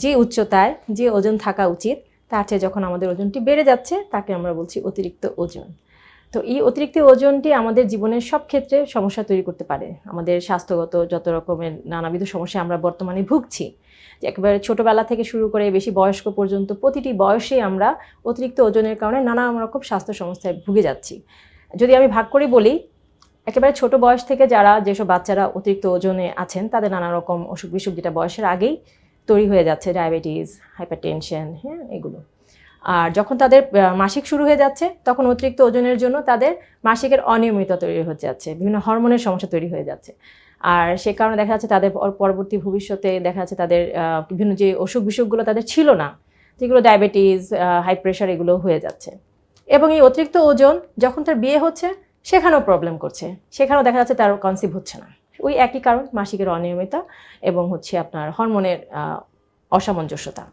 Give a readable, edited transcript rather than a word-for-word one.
যে উচ্চতায় যে ওজন থাকা উচিত তার চেয়ে যখন আমাদের ওজনটি বেড়ে যাচ্ছে তাকে আমরা বলছি অতিরিক্ত ওজন। তো এই অতিরিক্ত ওজনটি আমাদের জীবনের সব ক্ষেত্রে সমস্যা তৈরি করতে পারে। আমাদের স্বাস্থ্যগত যত রকমের নানাবিধ সমস্যা আমরা বর্তমানে ভুগছি, যে একেবারে ছোটোবেলা থেকে শুরু করে বেশি বয়স্ক পর্যন্ত প্রতিটি বয়সে আমরা অতিরিক্ত ওজনের কারণে নানা রকম স্বাস্থ্য সমস্যায় ভুগে যাচ্ছি। যদি আমি ভাগ করে বলি, একেবারে ছোট বয়স থেকে যেসব বাচ্চারা অতিরিক্ত ওজনে আছেন তাদের নানা রকম অসুখ বিসুখ যেটা বয়সের আগেই তৈরি হয়ে যাচ্ছে, ডায়াবেটিস, হাইপারটেনশন, হ্যাঁ, এগুলো। আর যখন তাদের মাসিক শুরু হয়ে যাচ্ছে তখন অতিরিক্ত ওজনের জন্য তাদের মাসিকের অনিয়মিততা তৈরি হয়ে যাচ্ছে, বিভিন্ন হরমোনের সমস্যা তৈরি হয়ে যাচ্ছে। আর সে কারণে দেখা যাচ্ছে তাদের পরবর্তী ভবিষ্যতে দেখা যাচ্ছে তাদের বিভিন্ন যে অসুখ বিসুখগুলো তাদের ছিল না, যেগুলো ডায়াবেটিস, হাই প্রেশার, এগুলো হয়ে যাচ্ছে। এবং এই অতিরিক্ত ওজন যখন তার বিয়ে হচ্ছে সেখানেও প্রবলেম করছে, সেখানেও দেখা যাচ্ছে তার কনসিভ হচ্ছে না। ওই একই কারণ, মাসিকের অনিয়মিতা এবং হচ্ছে আপনার হরমোনের অসামঞ্জস্যতা।